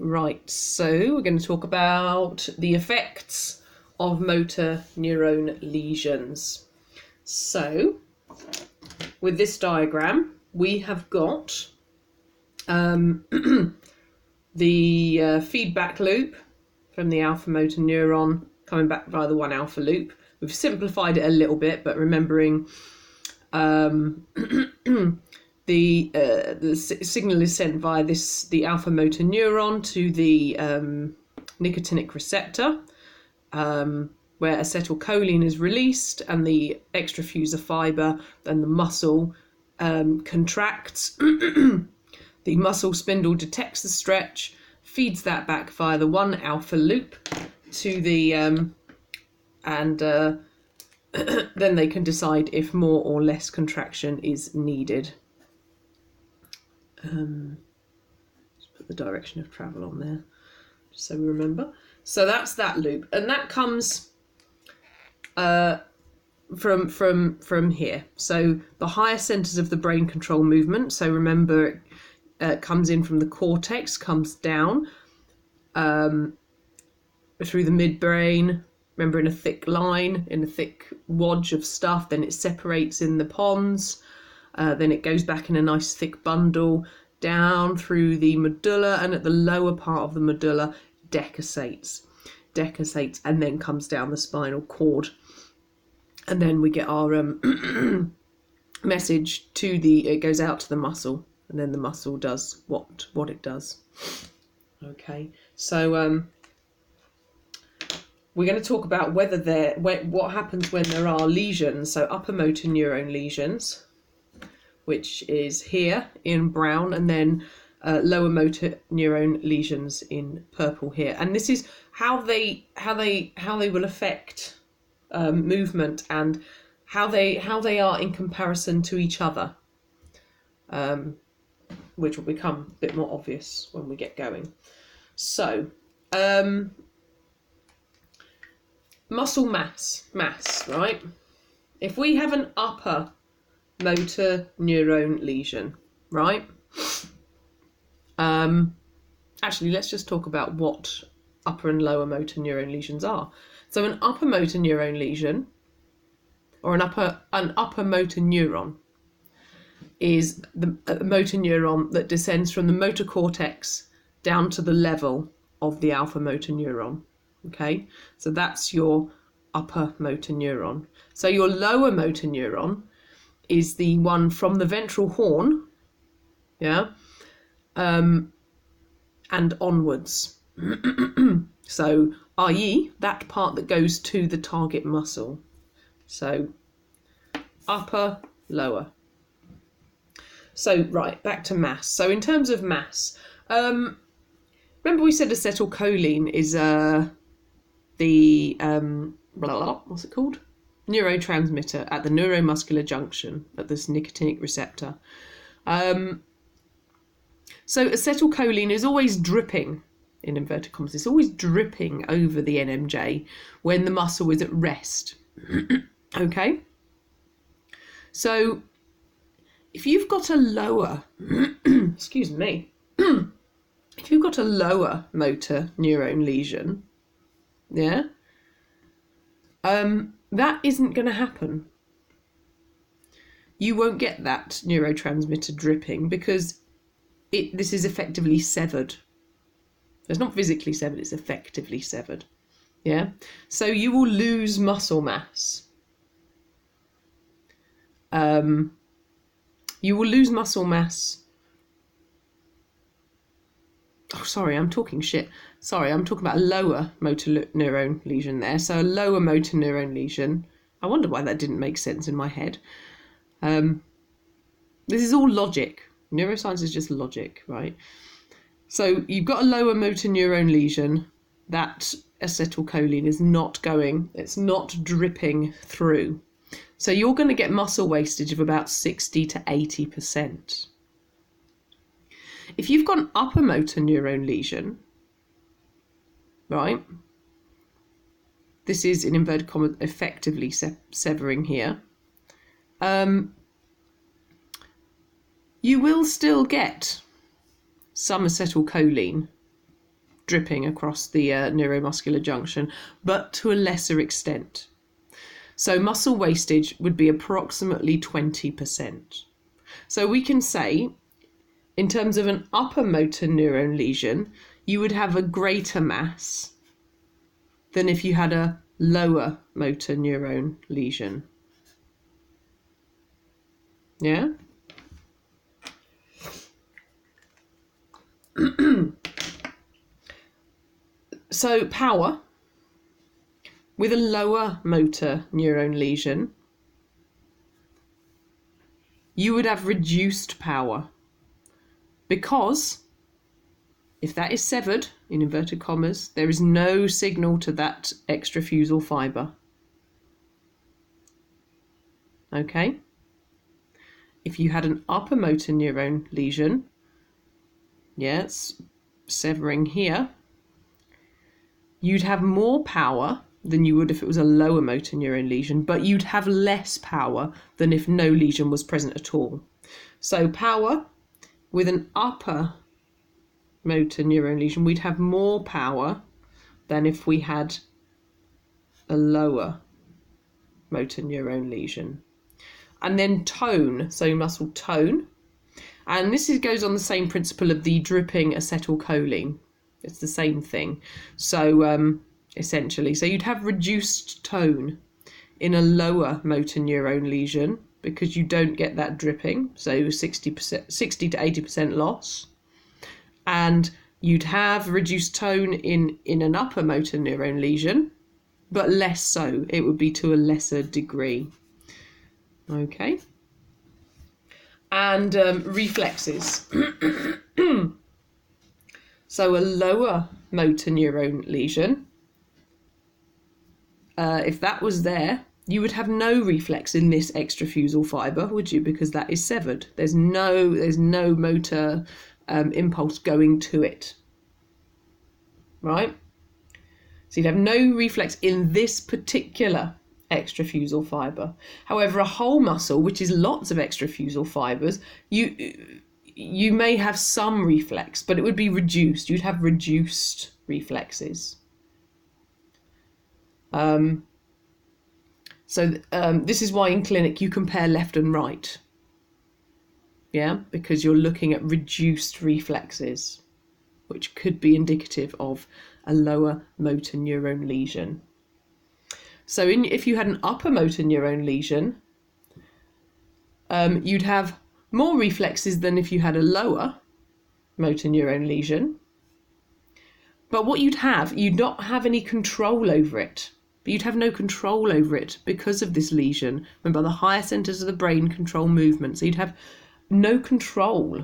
Right, so we're going to talk about the effects of motor neurone lesions. So, with this diagram, we have got the feedback loop from the alpha motor neuron coming back via the 1 alpha loop. We've simplified it a little bit, but remembering the signal is sent via the alpha motor neuron to the nicotinic receptor, where acetylcholine is released and the extrafusor fibre, then the muscle contracts. The muscle spindle detects the stretch, feeds that back via the 1 alpha loop to the and then they can decide if more or less contraction is needed. Just put the direction of travel on there, just so we remember. So that's that loop, and that comes from here. So the higher centres of the brain control movement. So remember, it comes in from the cortex, comes down through the midbrain. Remember, in a thick line, in a thick wodge of stuff. Then it separates in the pons. Then it goes back in a nice thick bundle down through the medulla, and at the lower part of the medulla decussates, and then comes down the spinal cord. And then we get our message it goes out to the muscle, and then the muscle does what it does. Okay, so we're going to talk about what happens when there are lesions. So upper motor neurone lesions, which is here in brown, and then lower motor neurone lesions in purple here. And this is how they will affect movement and how they are in comparison to each other, which will become a bit more obvious when we get going. So muscle mass, right? If we have an upper motor neurone lesion, right? Actually, let's just talk about what upper and lower motor neurone lesions are. So an upper motor neurone lesion, or an upper motor neuron, is the motor neuron that descends from the motor cortex down to the level of the alpha motor neuron. Okay, so that's your upper motor neuron. So your lower motor neuron is the one from the ventral horn, and onwards. So, i.e., that part that goes to the target muscle. So, upper, lower. So, right, back to mass. So, in terms of mass, remember we said acetylcholine is what's it called? Neurotransmitter at the neuromuscular junction at this nicotinic receptor. So acetylcholine is always dripping, in inverted commas, it's always dripping over the NMJ when the muscle is at rest. Okay? So if you've got a lower, excuse me, if you've got a lower motor neurone lesion, that isn't going to happen. You won't get that neurotransmitter dripping because this is effectively severed. It's not physically severed, it's effectively severed. Yeah? So you will lose muscle mass. You will lose muscle mass. Oh, sorry, I'm talking shit. Sorry, I'm talking about a lower motor neuron lesion there. So a lower motor neuron lesion. I wonder why that didn't make sense in my head. This is all logic. Neuroscience is just logic, right? So you've got a lower motor neuron lesion. That acetylcholine is not going, it's not dripping through. So you're going to get muscle wastage of about 60 to 80%. If you've got an upper motor neuron lesion, right, this is in inverted commas effectively severing here, you will still get some acetylcholine dripping across the neuromuscular junction, but to a lesser extent. So muscle wastage would be approximately 20%. So we can say, in terms of an upper motor neuron lesion, you would have a greater mass than if you had a lower motor neuron lesion. Yeah? So power with a lower motor neuron lesion, you would have reduced power, because if that is severed, in inverted commas, there is no signal to that extrafusal fibre. Okay? If you had an upper motor neuron lesion, yes, severing here, you'd have more power than you would if it was a lower motor neuron lesion, but you'd have less power than if no lesion was present at all. So power with an upper motor neuron lesion, we'd have more power than if we had a lower motor neuron lesion. And then tone, so muscle tone. And this goes on the same principle of the dripping acetylcholine. It's the same thing. So essentially, so you'd have reduced tone in a lower motor neuron lesion because you don't get that dripping, so 60% 60 to 80% loss. And you'd have reduced tone in an upper motor neuron lesion, but less so. It would be to a lesser degree. Okay. And reflexes. So a lower motor neuron lesion, if that was there, you would have no reflex in this extrafusal fibre, would you? Because that is severed. There's no motor impulse going to it. Right? So you'd have no reflex in this particular extrafusal fibre. However, a whole muscle, which is lots of extrafusal fibres, you may have some reflex, but it would be reduced. You'd have reduced reflexes. This is why in clinic you compare left and right. Yeah, because you're looking at reduced reflexes, which could be indicative of a lower motor neuron lesion. So if you had an upper motor neuron lesion, you'd have more reflexes than if you had a lower motor neuron lesion. But what you'd not have any control over it. But you'd have no control over it because of this lesion. Remember, the higher centres of the brain control movement. So you'd have no control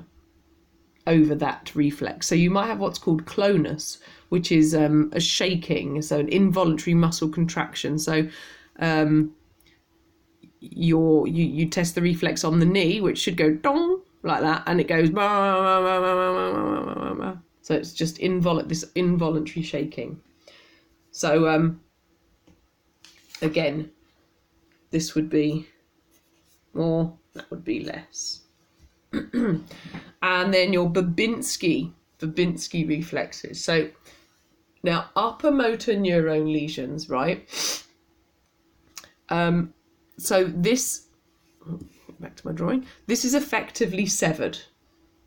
over that reflex. So you might have what's called clonus, which is a shaking, so an involuntary muscle contraction. So you test the reflex on the knee, which should go dong like that, and it goes so it's just this involuntary shaking. So again, this would be more, that would be less. And then your Babinski reflexes. So now upper motor neuron lesions, right? So this, back to my drawing, this is effectively severed,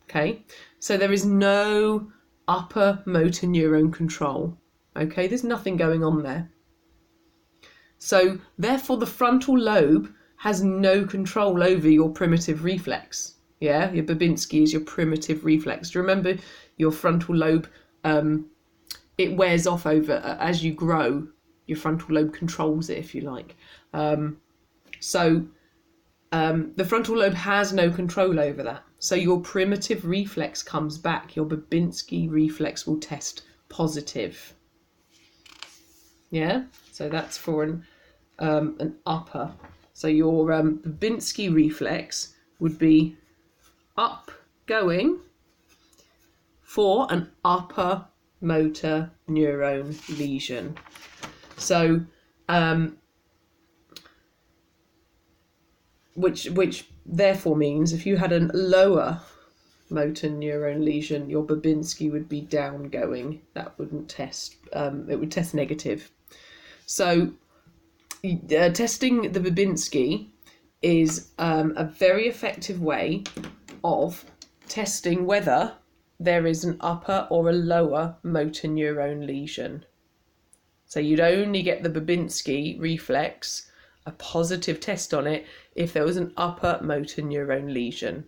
okay? So there is no upper motor neuron control, okay? There's nothing going on there. So therefore the frontal lobe has no control over your primitive reflex, yeah? Your Babinski is your primitive reflex. Do you remember your frontal lobe, it wears off over, as you grow, your frontal lobe controls it, if you like. So the frontal lobe has no control over that. So your primitive reflex comes back. Your Babinski reflex will test positive. Yeah, so that's for an upper. So your Babinski reflex would be up going for an upper motor neuron lesion. So which therefore means if you had a lower motor neuron lesion, your Babinski would be downgoing. That wouldn't test, it would test negative. So testing the Babinski is a very effective way of testing whether there is an upper or a lower motor neuron lesion. So you'd only get the Babinski reflex, a positive test on it, if there was an upper motor neuron lesion.